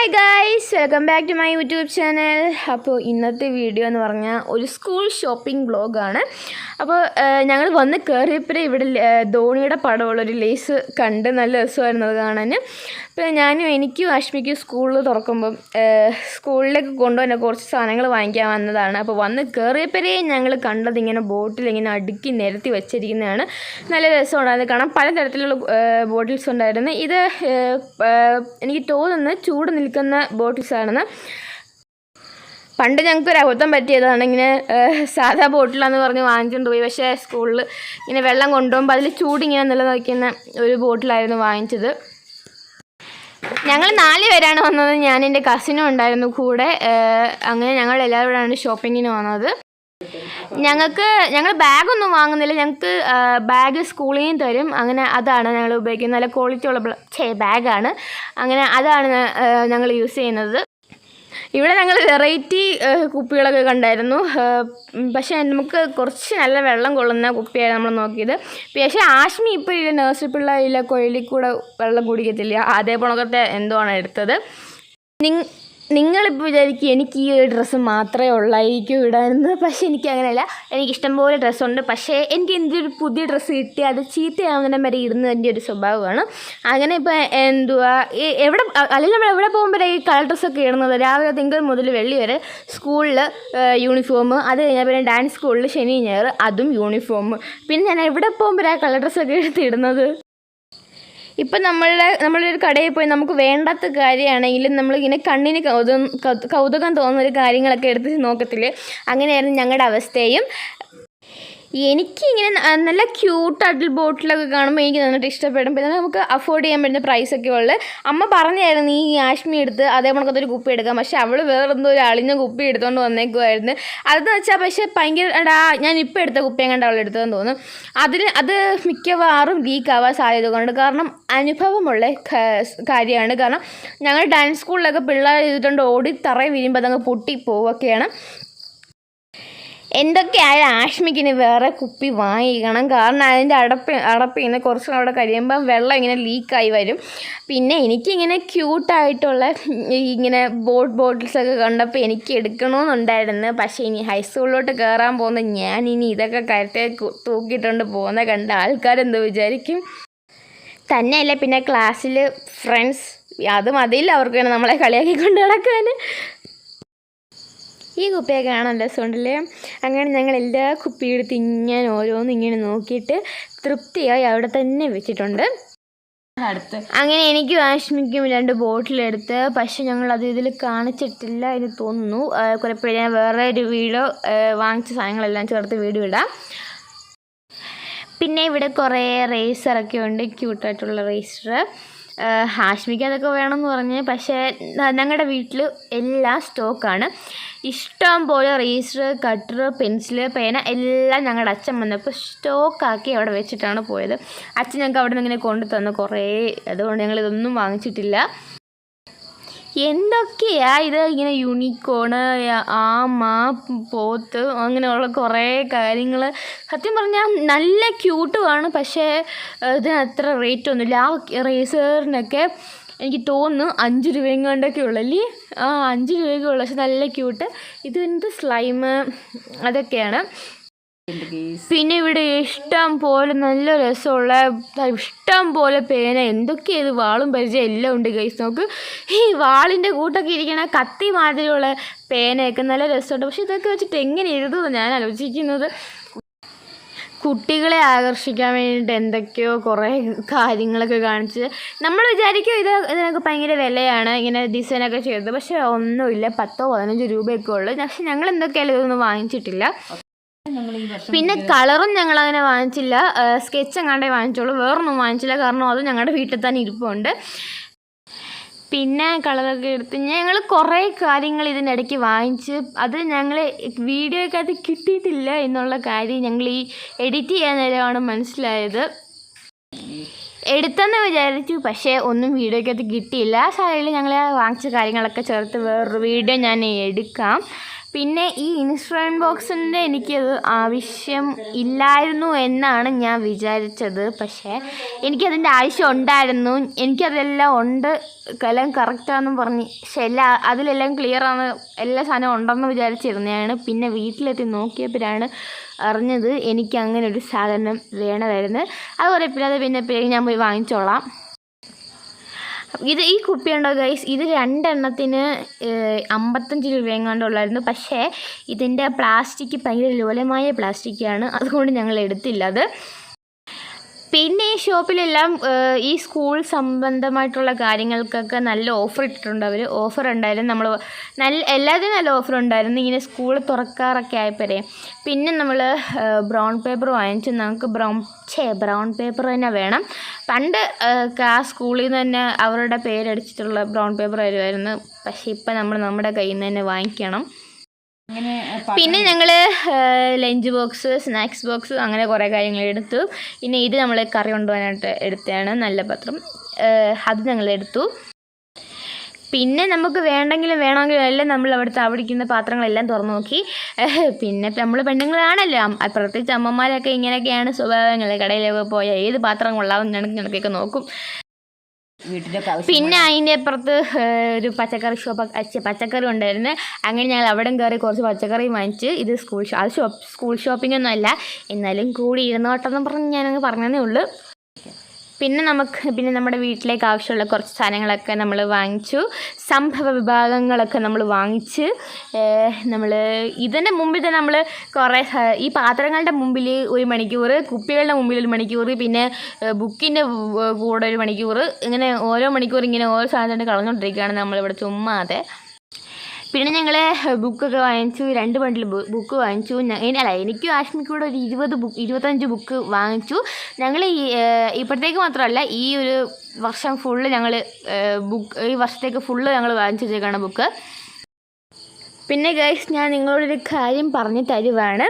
Hi guys, welcome back to my YouTube channel. അപ്പോൾ ഇന്നത്തെ video എന്ന് പറഞ്ഞാൽ ഒരു സ്കൂൾ ഷോപ്പിംഗ് വ്ളോഗാണ്. അപ്പോൾ ഞങ്ങൾ വന്ന് കയറിയപ്പോഴേ ഇവിടെ ധോണിയുടെ പടമുള്ളൊരു ലേസ് കണ്ട് നല്ല രസമായിരുന്നു അത് കാണാൻ. അപ്പോൾ എനിക്കും അശ്മിക്കും സ്കൂളിൽ തുറക്കുമ്പം സ്കൂളിലേക്ക് കൊണ്ടുവന്ന കുറച്ച് സാധനങ്ങൾ വാങ്ങിക്കാൻ വന്നതാണ്. അപ്പോൾ വന്ന് കയറിയപ്പോഴേ ഞങ്ങൾ കണ്ടത് ഇങ്ങനെ ബോട്ടിൽ ഇങ്ങനെ അടുക്കി നിരത്തി വെച്ചിരിക്കുന്നതാണ്. നല്ല രസമുണ്ടായിരുന്നു കാണാൻ. പലതരത്തിലുള്ള ബോട്ടിൽസ് ഉണ്ടായിരുന്നു. ഇത് എനിക്ക് തോന്നുന്നു ചൂട് നിൽക്കുന്ന ബോട്ടിൽസാണെന്ന്. പണ്ട് ഞങ്ങൾക്കൊരു അബദ്ധം പറ്റിയതാണ്. ഇങ്ങനെ സാധാ ബോട്ടിലാന്ന് പറഞ്ഞ് വാങ്ങിച്ചുകൊണ്ട് പോയി. പക്ഷേ സ്കൂളിൽ ഇങ്ങനെ വെള്ളം കൊണ്ടുപോകുമ്പോൾ അതിൽ ചൂടിങ്ങനെ നിലനിൽക്കുന്ന ഒരു ബോട്ടിലായിരുന്നു വാങ്ങിച്ചത്. ഞങ്ങൾ 4 പേരാണ് വന്നത്. ഞാൻ എൻ്റെ കസിനും ഉണ്ടായിരുന്നു കൂടെ. അങ്ങനെ ഞങ്ങൾ എല്ലാവരോടാണ് ഷോപ്പിങ്ങിന് വന്നത്. ഞങ്ങൾ ബാഗൊന്നും വാങ്ങുന്നില്ല. ഞങ്ങൾക്ക് ബാഗ് സ്കൂളിൽ നിന്ന് തരും. അങ്ങനെ അതാണ് ഞങ്ങൾ ഉപയോഗിക്കുന്നത്. നല്ല ക്വാളിറ്റി ഉള്ള ബാഗാണ്. അങ്ങനെ അതാണ് ഞങ്ങൾ യൂസ് ചെയ്യുന്നത്. ഇവിടെ ഞങ്ങൾ വെറൈറ്റി കുപ്പികളൊക്കെ കണ്ടായിരുന്നു. പക്ഷേ നമുക്ക് കുറച്ച് നല്ല വെള്ളം കൊള്ളുന്ന കുപ്പിയാണ് നമ്മൾ നോക്കിയത്. പക്ഷേ ആശ്മി ഇപ്പോൾ ഇല്ല, നഴ്സറി പിള്ളേരില്ല, കൊയിലിൽ കൂടെ വെള്ളം കുടിക്കത്തില്ല, അതേപോലത്തെ എന്തോ ആണ് എടുത്തത്. നിങ്ങളിപ്പോൾ വിചാരിക്കും എനിക്ക് ഈ ഒരു ഡ്രസ്സ് മാത്രമേ ഉള്ളായിരിക്കും ഇടാമെന്ന്. പക്ഷേ എനിക്ക് അങ്ങനെയല്ല. എനിക്ക് ഇഷ്ടംപോലെ ഡ്രസ്സുണ്ട്. പക്ഷേ എനിക്ക് എന്തൊരു പുതിയ ഡ്രസ്സ് കിട്ടി അത് ചീത്തയാവുന്നതിനെ വരെ ഇടുന്നതിൻ്റെ ഒരു സ്വഭാവമാണ്. അങ്ങനെ ഇപ്പോൾ അല്ലെങ്കിൽ നമ്മൾ എവിടെ പോകുമ്പോഴേ ഈ കളർ ഡ്രസ്സൊക്കെ ഇടുന്നത്. രാവിലെ തിങ്കൾ മുതൽ വെള്ളി വരെ സ്കൂളിൽ യൂണിഫോം, അത് കഴിഞ്ഞാൽ പിന്നെ ഡാൻസ് സ്കൂളിൽ ശനി ഞായർ അതും യൂണിഫോം. പിന്നെ ഞാൻ എവിടെ പോകുമ്പോഴാണ് കളർ ഡ്രസ്സൊക്കെ എടുത്തിടുന്നത്. ഇപ്പം നമ്മളൊരു കടയിൽ പോയി നമുക്ക് വേണ്ടാത്ത കാര്യമാണെങ്കിലും നമ്മളിങ്ങനെ കണ്ണിന് കൗതുകം തോന്നുന്നൊരു കാര്യങ്ങളൊക്കെ എടുത്ത് നോക്കത്തില്ലേ? അങ്ങനെയായിരുന്നു ഞങ്ങളുടെ അവസ്ഥയും. എനിക്കിങ്ങനെ നല്ല ക്യൂട്ടായിട്ടുള്ള ബോട്ടിലൊക്കെ കാണുമ്പോൾ എനിക്ക് നന്നായിട്ട് ഇഷ്ടപ്പെടും. പിന്നെ നമുക്ക് അഫോർഡ് ചെയ്യാൻ പറ്റുന്ന പ്രൈസൊക്കെ ഉള്ളത്. അമ്മ പറഞ്ഞായിരുന്നു ഈ ആശ്മി എടുത്ത് അതേപോലത്തെ ഒരു കുപ്പി എടുക്കാം. പക്ഷെ അവൾ വേറെന്തോ ഒരു അളിഞ്ഞ കുപ്പി എടുത്തുകൊണ്ട് വന്നേക്കുമായിരുന്നു. അതെന്ന് വെച്ചാൽ പക്ഷേ ഭയങ്കര ഞാൻ ഇപ്പോൾ എടുത്ത കുപ്പിയും കണ്ട് അവൾ എടുത്തതെന്ന് തോന്നുന്നു. അത് മിക്കവാറും ലീക്കാവാൻ സാധ്യത കൊണ്ട്. കാരണം അനുഭവമുള്ള കാര്യമാണ്. കാരണം ഞങ്ങൾ ഡാൻസ് സ്കൂളിലൊക്കെ പിള്ളേർ ചെയ്തിട്ടുണ്ട് ഓടി തറയിൽ വീഴുമ്പോൾ അതങ്ങ് പൊട്ടിപ്പോവുകയൊക്കെയാണ്. എന്തൊക്കെയായാലും ആശ്മിക്കിന് വേറെ കുപ്പി വാങ്ങിക്കണം. കാരണം അതിൻ്റെ അടപ്പ് ഇങ്ങനെ കുറച്ച് അവിടെ കഴിയുമ്പം വെള്ളം ഇങ്ങനെ ലീക്കായി വരും. പിന്നെ എനിക്കിങ്ങനെ ക്യൂട്ടായിട്ടുള്ള ഇങ്ങനെ ബോട്ടിൽസൊക്കെ കണ്ടപ്പോൾ എനിക്ക് എടുക്കണമെന്നുണ്ടായിരുന്നു. പക്ഷേ ഇനി ഹൈസ്കൂളിലോട്ട് കയറാൻ പോകുന്ന ഞാൻ ഇനി ഇതൊക്കെ കരുത്തെ തൂക്കിയിട്ടുണ്ട് പോകുന്ന കണ്ട ആൾക്കാരെന്തോ വിചാരിക്കും. തന്നെയല്ല പിന്നെ ക്ലാസ്സിൽ ഫ്രണ്ട്സ് അത് മതിയില്ല അവർക്ക് തന്നെ നമ്മളെ കളിയാക്കിക്കൊണ്ട് നടക്കാൻ. ഈ കുപ്പിയൊക്കെ കാണാൻ രസമുണ്ടല്ലേ? അങ്ങനെ ഞങ്ങൾ എല്ലാ കുപ്പിയും എടുത്ത് ഇങ്ങനെ ഓരോന്നിങ്ങനെ നോക്കിയിട്ട് തൃപ്തിയായി അവിടെ തന്നെ വെച്ചിട്ടുണ്ട്. അങ്ങനെ എനിക്കും ആശ്മിക്കും 2 ബോട്ടിലെടുത്ത്. പക്ഷെ ഞങ്ങളത് ഇതിൽ കാണിച്ചിട്ടില്ല എന്ന് തോന്നുന്നു. കുറേ ഞാൻ വേറെ ഒരു വീഡിയോ വാങ്ങിച്ച സാധനങ്ങളെല്ലാം ചേർത്ത് വീഡിയോ ഇടാം. പിന്നെ ഇവിടെ കുറേ റേസറൊക്കെ ഉണ്ട്, ക്യൂട്ടായിട്ടുള്ള റേസർ. ഹാഷ്മിക്ക് അതൊക്കെ വേണമെന്ന് പറഞ്ഞ്. പക്ഷേ ഞങ്ങളുടെ വീട്ടിൽ എല്ലാ സ്റ്റോക്കാണ്. ഇഷ്ടം പോലെ റേസർ, കട്ടർ, പെൻസിൽ, പേന എല്ലാം ഞങ്ങളുടെ അച്ഛൻ വന്നപ്പോൾ സ്റ്റോക്കാക്കി അവിടെ വെച്ചിട്ടാണ് പോയത്. അച്ഛൻ ഞങ്ങൾക്ക് അവിടെ നിന്ന് ഇങ്ങനെ കൊണ്ടു തന്നു കുറേ. അതുകൊണ്ട് ഞങ്ങളിതൊന്നും വാങ്ങിച്ചിട്ടില്ല. എന്തൊക്കെയാ ഇത് ഇങ്ങനെ യൂണിക്കോണ്, ആമ, പോത്ത്, അങ്ങനെയുള്ള കുറേ കാര്യങ്ങൾ. സത്യം പറഞ്ഞാൽ നല്ല ക്യൂട്ടുമാണ്. പക്ഷേ ഇതിന് അത്ര റേറ്റ് ഒന്നുമില്ല. ആ റേസറിനൊക്കെ എനിക്ക് തോന്നുന്നു 5 രൂപയും കൊണ്ടൊക്കെ ഉള്ളല്ലേ? 5 രൂപയൊക്കെ ഉള്ളു. പക്ഷെ നല്ല ക്യൂട്ട്. ഇത് എന്ത് സ്ലൈം അതൊക്കെയാണ്. പിന്നെ ഇവിടെ ഇഷ്ടം പോലെ നല്ല രസമുള്ള ഇഷ്ടം പോലെ പേന, എന്തൊക്കെയാണ് ഇത്, വാളും പരിചയം എല്ലാം ഉണ്ട് ഗൈസ്. നോക്ക്, ഈ വാളിൻ്റെ കൂട്ടൊക്കെ ഇരിക്കണ കത്തി മാതിരിയുള്ള പേനയൊക്കെ നല്ല രസമുണ്ട്. പക്ഷെ ഇതൊക്കെ വെച്ചിട്ട് എങ്ങനെ എഴുതുമെന്ന് ഞാൻ ആലോചിക്കുന്നത്. കുട്ടികളെ ആകർഷിക്കാൻ വേണ്ടിയിട്ട് എന്തൊക്കെയോ കുറേ കാര്യങ്ങളൊക്കെ കാണിച്ച് നമ്മൾ വിചാരിക്കും ഇതിനൊക്കെ ഭയങ്കര വിലയാണ് ഇങ്ങനെ ഡിസൈനൊക്കെ ചെയ്തത്. പക്ഷേ ഒന്നുമില്ല, 10-15 രൂപയൊക്കെ ഉള്ളു. പക്ഷെ ഞങ്ങൾ എന്തൊക്കെയായാലും ഇതൊന്നും വാങ്ങിച്ചിട്ടില്ല. പിന്നെ കളറും ഞങ്ങളങ്ങനെ വാങ്ങിച്ചില്ല. സ്കെച്ച് എങ്ങാണ്ടേ വാങ്ങിച്ചോളൂ, വേറൊന്നും വാങ്ങിച്ചില്ല. കാരണം അത് ഞങ്ങളുടെ വീട്ടിൽ തന്നെ ഇരിപ്പുണ്ട്. പിന്നെ കളറൊക്കെ എടുത്ത് ഞങ്ങൾ കുറേ കാര്യങ്ങൾ ഇതിനിടയ്ക്ക് വാങ്ങിച്ച്. അത് ഞങ്ങൾ വീഡിയോയ്ക്കകത്ത് കിട്ടിയിട്ടില്ല എന്നുള്ള കാര്യം ഞങ്ങൾ ഈ എഡിറ്റ് ചെയ്യാൻ നേരമാണ് മനസ്സിലായത്. എടുത്തെന്ന് വിചാരിച്ചു, പക്ഷേ ഒന്നും വീഡിയോയ്ക്കകത്ത് കിട്ടിയില്ല. സാരമില്ല, ഞങ്ങൾ വാങ്ങിച്ച കാര്യങ്ങളൊക്കെ ചേർത്ത് വേറൊരു വീഡിയോ ഞാൻ എടുക്കാം. പിന്നെ ഈ ഇൻസ്ട്രുമെൻറ്റ് ബോക്സിൻ്റെ എനിക്കത് ആവശ്യം ഇല്ലായിരുന്നു എന്നാണ് ഞാൻ വിചാരിച്ചത്. പക്ഷേ എനിക്കതിൻ്റെ ആവശ്യം ഉണ്ടായിരുന്നു. എനിക്കതെല്ലാം ഉണ്ട്, എല്ലാം കറക്റ്റാണെന്നും പറഞ്ഞ്, പക്ഷെ അതിലെല്ലാം ക്ലിയറാണ്, എല്ലാ സാധനവും ഉണ്ടെന്ന് വിചാരിച്ചിരുന്നതാണ്. പിന്നെ വീട്ടിലെത്തി നോക്കിയപ്പോഴാണ് അറിഞ്ഞത് എനിക്ക് അങ്ങനെ ഒരു സാധനം വേണമായിരുന്നു. അത് കുഴപ്പമില്ലാതെ പിന്നെ ഞാൻ പോയി വാങ്ങിച്ചോളാം. ഈ കുപ്പിയുണ്ടോ ഗൈസ്, ഇത് 2 എണ്ണത്തിന് 55 രൂപയെങ്ങാണ്ടുള്ളായിരുന്നു. പക്ഷേ ഇതിൻ്റെ പ്ലാസ്റ്റിക് ഭയങ്കര ലോലമായ പ്ലാസ്റ്റിക്കാണ്, അതുകൊണ്ട് ഞങ്ങൾ എടുത്തില്ല അത്. പിന്നെ ഈ ഷോപ്പിലെല്ലാം ഈ സ്കൂൾ സംബന്ധമായിട്ടുള്ള കാര്യങ്ങൾക്കൊക്കെ നല്ല ഓഫർ ഇട്ടിട്ടുണ്ട് അവർ. ഓഫർ ഉണ്ടായിരുന്നു, എല്ലാത്തിനും നല്ല ഓഫർ ഉണ്ടായിരുന്നു. ഇങ്ങനെ സ്കൂൾ തുറക്കാറൊക്കെ ആയപ്പോഴേ. പിന്നെ നമ്മൾ ബ്രൗൺ പേപ്പർ വാങ്ങിച്ചു. നമുക്ക് ബ്രൗൺ പേപ്പർ തന്നെ വേണം. പണ്ട് ആ സ്കൂളിൽ നിന്ന് തന്നെ അവരുടെ പേരടിച്ചിട്ടുള്ള ബ്രൗൺ പേപ്പർ വരുമായിരുന്നു. പക്ഷേ ഇപ്പം നമ്മൾ നമ്മുടെ കയ്യിൽ നിന്ന് തന്നെ വാങ്ങിക്കണം. പിന്നെ ഞങ്ങൾ ലഞ്ച് ബോക്സ്, സ്നാക്സ് ബോക്സ്, അങ്ങനെ കുറേ കാര്യങ്ങൾ എടുത്തു. പിന്നെ ഇത് നമ്മൾ കറി കൊണ്ടുപോകാനായിട്ട് എടുത്തതാണ്, നല്ല പാത്രം, അത് ഞങ്ങൾ എടുത്തു. പിന്നെ നമുക്ക് വേണമെങ്കിലും എല്ലാം നമ്മൾ അവിടെ ഇരിക്കുന്ന പാത്രങ്ങളെല്ലാം തുറന്നു നോക്കി. പിന്നെ നമ്മൾ പെണ്ണുങ്ങളാണല്ലോ, പ്രത്യേകിച്ച് അമ്മമാരൊക്കെ ഇങ്ങനെയൊക്കെയാണ് സ്വഭാവങ്ങൾ. കടയിലൊക്കെ പോയാൽ ഏത് പാത്രം കൊള്ളാവും ഞങ്ങൾക്കൊക്കെ നോക്കും. പിന്നെ അതിൻ്റെ അപ്പുറത്ത് ഒരു പച്ചക്കറി പച്ചക്കറി ഉണ്ടായിരുന്നു. അങ്ങനെ ഞങ്ങൾ അവിടെ കയറി കുറച്ച് പച്ചക്കറി വാങ്ങിച്ച്. ഇത് സ്കൂൾ ഷോപ്പിംഗ് ഒന്നും അല്ല, എന്നാലും കൂടി ഇരുന്നോട്ടെന്ന് പറഞ്ഞ് ഞാനങ്ങ് പറഞ്ഞതേ ഉള്ളൂ. പിന്നെ നമ്മുടെ വീട്ടിലേക്ക് ആവശ്യമുള്ള കുറച്ച് സാധനങ്ങളൊക്കെ നമ്മൾ വാങ്ങിച്ചു. സംഭവ വിഭാഗങ്ങളൊക്കെ നമ്മൾ വാങ്ങിച്ച്. ഇതിൻ്റെ മുമ്പിൽ തന്നെ നമ്മൾ കുറേ ഈ പാത്രങ്ങളുടെ മുമ്പിൽ 1 മണിക്കൂർ, കുപ്പികളുടെ മുമ്പിൽ 1 മണിക്കൂർ, പിന്നെ ബുക്കിൻ്റെ കൂടെ 1 മണിക്കൂർ, ഇങ്ങനെ ഓരോ മണിക്കൂർ ഇങ്ങനെ ഓരോ സാധനം കളഞ്ഞുകൊണ്ടിരിക്കുകയാണ് നമ്മളിവിടെ ചുമ്മാതെ. പിന്നെ ഞങ്ങൾ ബുക്കൊക്കെ വാങ്ങിച്ചു. 2 ബണ്ടിൽ ബുക്ക് വാങ്ങിച്ചു. എനിക്കും ആഷ്മിക്കും കൂടെ ഒരു 25 ബുക്ക് വാങ്ങിച്ചു. ഞങ്ങൾ ഇപ്പോഴത്തേക്ക് മാത്രമല്ല, ഈ ഒരു വർഷം ഫുള്ള് ഞങ്ങൾ ഈ വർഷത്തേക്ക് ഫുള്ള് ഞങ്ങൾ വാങ്ങിച്ചു വെച്ചേക്കാണ് ബുക്ക്. പിന്നെ ഗൈസ്, ഞാൻ നിങ്ങളോടൊരു കാര്യം പറഞ്ഞു തരുവാണ്.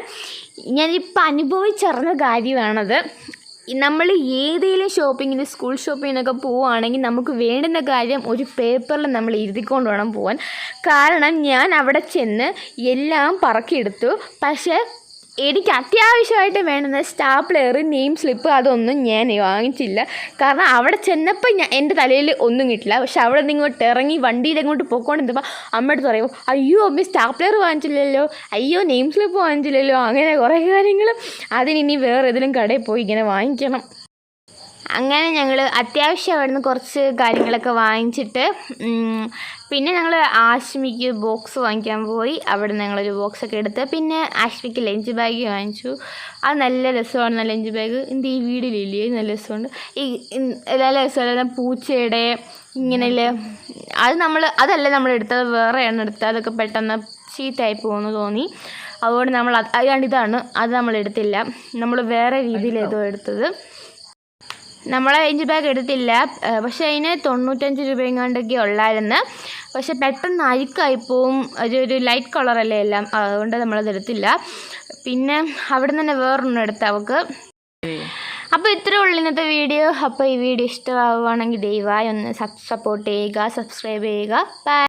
ഞാനിപ്പോൾ അനുഭവിച്ചറിഞ്ഞ കാര്യമാണത്. നമ്മൾ ഏതെങ്കിലും ഷോപ്പിങ്ങിന്, സ്കൂൾ ഷോപ്പിങ്ങിനൊക്കെ പോവുകയാണെങ്കിൽ നമുക്ക് വേണ്ടുന്ന കാര്യം ഒരു പേപ്പറിൽ നമ്മൾ എഴുതിക്കൊണ്ട് വേണം പോകാൻ. കാരണം ഞാൻ അവിടെ ചെന്ന് എല്ലാം പറക്കിയെടുത്തു. പക്ഷേ എനിക്ക് അത്യാവശ്യമായിട്ട് വേണ്ടുന്ന സ്റ്റാപ്ലെയർ, നെയിം സ്ലിപ്പ്, അതൊന്നും ഞാൻ വാങ്ങിച്ചില്ല. കാരണം അവിടെ ചെന്നപ്പോൾ എൻ്റെ തലയിൽ ഒന്നും കിട്ടില്ല. പക്ഷെ അവിടെ നിന്ന് ഇങ്ങോട്ട് ഇറങ്ങി വണ്ടിയിലെങ്ങോട്ട് പോയിക്കൊണ്ടിരുന്നപ്പോൾ അമ്മയോട് പറയും, അയ്യോ അമ്മ സ്റ്റാപ്ലെയർ വാങ്ങിച്ചില്ലല്ലോ, അയ്യോ നെയിം സ്ലിപ്പ് വാങ്ങിച്ചില്ലല്ലോ, അങ്ങനെ കുറേ കാര്യങ്ങൾ. അതിനി വേറെ ഏതെങ്കിലും കടയിൽ പോയി ഇങ്ങനെ വാങ്ങിക്കണം. അങ്ങനെ ഞങ്ങൾ അത്യാവശ്യം അവിടെ നിന്ന് കുറച്ച് കാര്യങ്ങളൊക്കെ വാങ്ങിച്ചിട്ട് പിന്നെ ഞങ്ങൾ ആശ്മിക്ക് ബോക്സ് വാങ്ങിക്കാൻ പോയി. അവിടെ നിന്ന് ഞങ്ങളൊരു ബോക്സൊക്കെ എടുത്ത് പിന്നെ ആശ്മിക്ക് ലഞ്ച് ബാഗ് വാങ്ങിച്ചു. അത് നല്ല രസമാണ് ലഞ്ച് ബാഗ്. ഈ വീടിലില്ലേ, നല്ല രസമുണ്ട്. എല്ലാ രസമുള്ള പൂച്ചയുടെ ഇങ്ങനെയല്ലേ, അതല്ല നമ്മൾ എടുത്തത്, വേറെയാണ് എടുത്തത്. അതൊക്കെ പെട്ടെന്ന് ചീത്തയായി പോകുമെന്ന് തോന്നി. അതുകൊണ്ട് ഇതാണ് അത് നമ്മൾ എടുത്തില്ല. നമ്മൾ വേറെ രീതിയിൽ ഏതോ എടുത്തത്. നമ്മളെ ലഞ്ച് ബാഗ് എടുത്തില്ല. പക്ഷേ അതിന് 95 രൂപയെങ്ങാണ്ടൊക്കെ ഉള്ളായിരുന്നു. പക്ഷെ പെട്ടെന്ന് അഴുക്കായിപ്പോവും, ഒരു ലൈറ്റ് കളറല്ലേ എല്ലാം, അതുകൊണ്ട് നമ്മളത് എടുത്തില്ല. പിന്നെ അവിടെ നിന്ന് തന്നെ വേറൊന്നും എടുത്ത് അവൾക്ക്. അപ്പോൾ ഇത്രയേ ഉള്ളൂ ഇന്നത്തെ വീഡിയോ. അപ്പോൾ ഈ വീഡിയോ ഇഷ്ടമാവുകയാണെങ്കിൽ ദയവായി ഒന്ന് സപ്പോർട്ട് ചെയ്യുക, സബ്സ്ക്രൈബ് ചെയ്യുക. ബൈ.